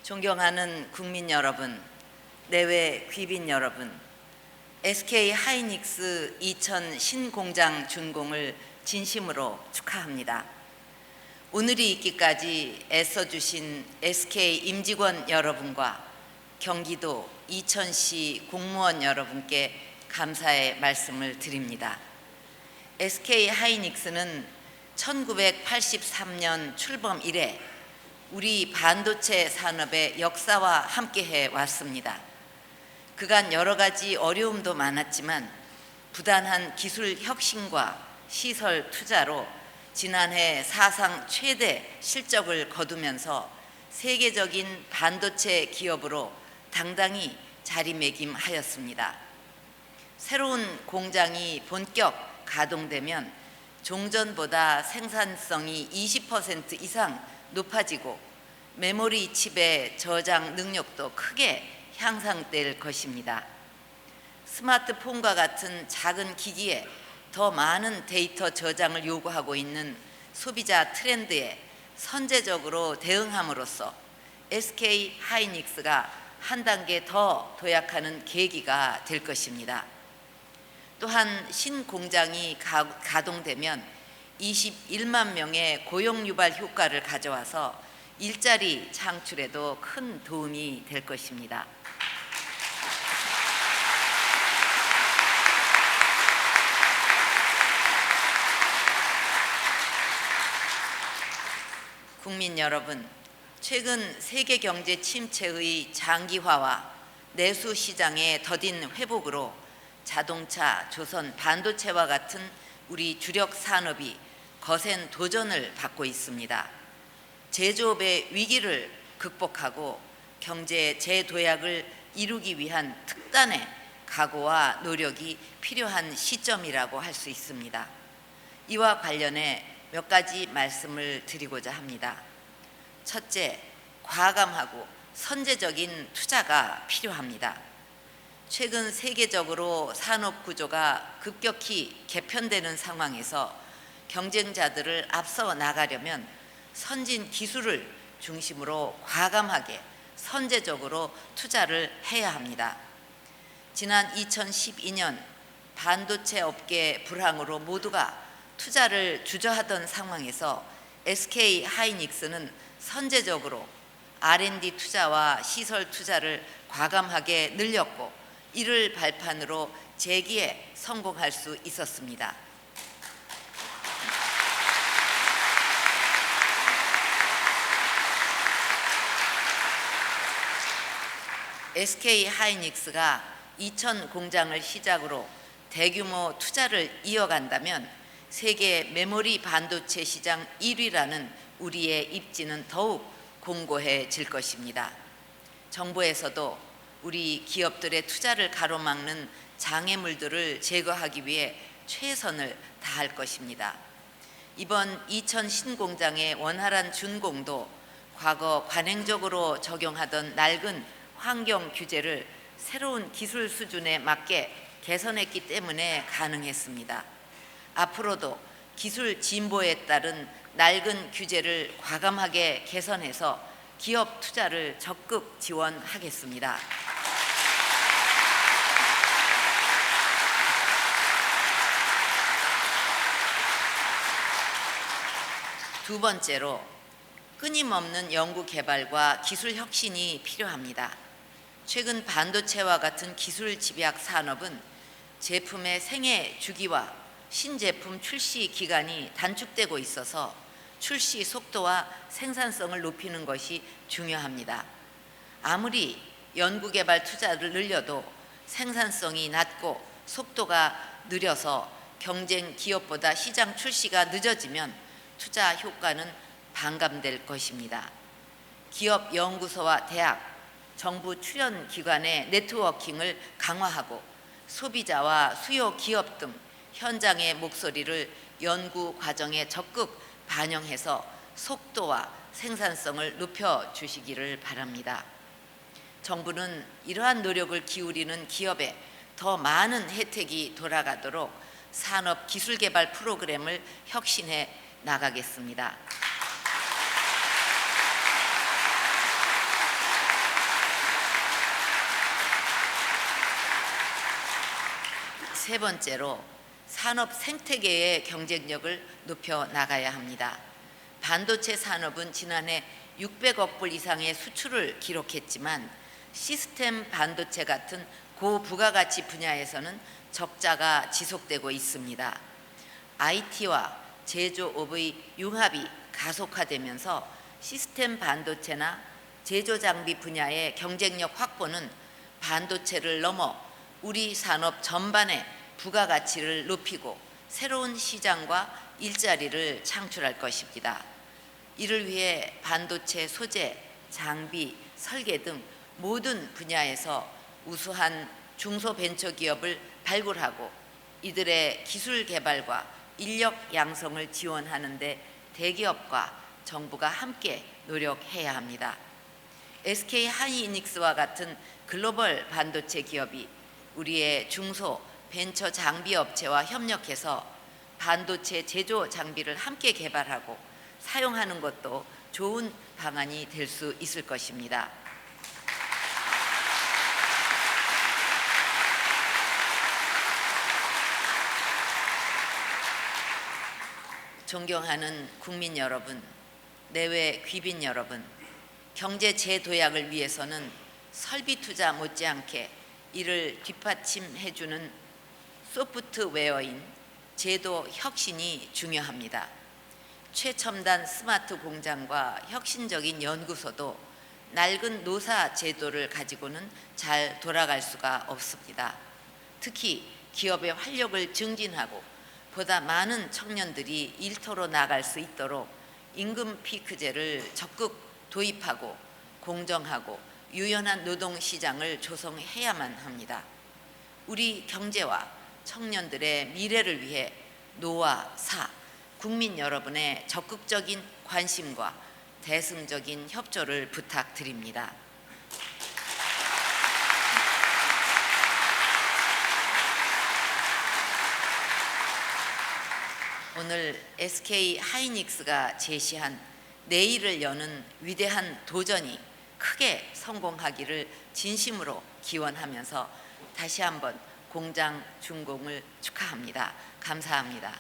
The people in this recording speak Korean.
존경하는 국민 여러분, 내외 귀빈 여러분, SK 하이닉스 2000 신공장 준공을 진심으로 축하합니다. 오늘이 있기까지 애써주신 SK 임직원 여러분과 경기도 이천시 공무원 여러분께 감사의 말씀을 드립니다. SK 하이닉스는 1983년 출범 이래 우리 반도체 산업의 역사와 함께해 왔습니다. 그간 여러 가지 어려움도 많았지만 부단한 기술 혁신과 시설 투자로 지난해 사상 최대 실적을 거두면서 세계적인 반도체 기업으로 당당히 자리매김하였습니다. 새로운 공장이 본격 가동되면 종전보다 생산성이 20% 이상 높아지고 메모리 칩의 저장 능력도 크게 향상될 것입니다. 스마트폰과 같은 작은 기기에 더 많은 데이터 저장을 요구하고 있는 소비자 트렌드에 선제적으로 대응함으로써 SK 하이닉스가 한 단계 더 도약하는 계기가 될 것입니다. 또한 신공장이 가동되면 21만 명의 고용 유발 효과를 가져와서 일자리 창출에도 큰 도움이 될 것입니다. 국민 여러분, 최근 세계 경제 침체의 장기화와 내수 시장의 더딘 회복으로 자동차, 조선, 반도체와 같은 우리 주력 산업이 거센 도전을 받고 있습니다. 제조업의 위기를 극복하고 경제 재도약을 이루기 위한 특단의 각오와 노력이 필요한 시점이라고 할 수 있습니다. 이와 관련해 몇 가지 말씀을 드리고자 합니다. 첫째, 과감하고 선제적인 투자가 필요합니다. 최근 세계적으로 산업 구조가 급격히 개편되는 상황에서 경쟁자들을 앞서 나가려면 선진 기술을 중심으로 과감하게 선제적으로 투자를 해야 합니다. 지난 2012년 반도체 업계 불황으로 모두가 투자를 주저하던 상황에서 SK 하이닉스는 선제적으로 R&D 투자와 시설 투자를 과감하게 늘렸고 이를 발판으로 재기에 성공할 수 있었습니다. SK 하이닉스가 2000 공장을 시작으로 대규모 투자를 이어간다면 세계 메모리 반도체 시장 1위라는 우리의 입지는 더욱 공고해질 것입니다. 정부에서도 우리 기업들의 투자를 가로막는 장애물들을 제거하기 위해 최선을 다할 것입니다. 이번 2000 신공장의 원활한 준공도 과거 관행적으로 적용하던 낡은 환경 규제를 새로운 기술 수준에 맞게 개선했기 때문에 가능했습니다. 앞으로도 기술 진보에 따른 낡은 규제를 과감하게 개선해서 기업 투자를 적극 지원하겠습니다. 두 번째로 끊임없는 연구 개발과 기술 혁신이 필요합니다. 최근 반도체와 같은 기술 집약 산업은 제품의 생애 주기와 신제품 출시 기간이 단축되고 있어서 출시 속도와 생산성을 높이는 것이 중요합니다. 아무리 연구개발 투자를 늘려도 생산성이 낮고 속도가 느려서 경쟁 기업보다 시장 출시가 늦어지면 투자 효과는 반감될 것입니다. 기업 연구소와 대학, 정부 출연 기관의 네트워킹을 강화하고 소비자와 수요 기업 등 현장의 목소리를 연구 과정에 적극 반영해서 속도와 생산성을 높여주시기를 바랍니다. 정부는 이러한 노력을 기울이는 기업에 더 많은 혜택이 돌아가도록 산업기술개발 프로그램을 혁신해 나가겠습니다. 세 번째로 산업 생태계의 경쟁력을 높여 나가야 합니다. 반도체 산업은 지난해 600억 불 이상의 수출을 기록했지만 시스템 반도체 같은 고부가가치 분야에서는 적자가 지속되고 있습니다. IT와 제조업의 융합이 가속화되면서 시스템 반도체나 제조 장비 분야의 경쟁력 확보는 반도체를 넘어 우리 산업 전반의 부가가치를 높이고 새로운 시장과 일자리를 창출할 것입니다. 이를 위해 반도체 소재, 장비, 설계 등 모든 분야에서 우수한 중소벤처기업을 발굴하고 이들의 기술 개발과 인력 양성을 지원하는 데 대기업과 정부가 함께 노력해야 합니다. SK 하이닉스와 같은 글로벌 반도체 기업이 우리의 중소 벤처 장비 업체와 협력해서 반도체 제조 장비를 함께 개발하고 사용하는 것도 좋은 방안이 될 수 있을 것입니다. 존경하는 국민 여러분, 내외 귀빈 여러분, 경제 재도약을 위해서는 설비 투자 못지않게 이를 뒷받침해주는 소프트웨어인 제도 혁신이 중요합니다. 최첨단 스마트 공장과 혁신적인 연구소도 낡은 노사 제도를 가지고는 잘 돌아갈 수가 없습니다. 특히 기업의 활력을 증진하고 보다 많은 청년들이 일터로 나갈 수 있도록 임금 피크제를 적극 도입하고 공정하고 유연한 노동시장을 조성해야만 합니다. 우리 경제와 청년들의 미래를 위해 노와 사, 국민 여러분의 적극적인 관심과 대승적인 협조를 부탁드립니다. 오늘 SK 하이닉스가 제시한 내일을 여는 위대한 도전이 크게 성공하기를 진심으로 기원하면서 다시 한번 공장 준공을 축하합니다. 감사합니다.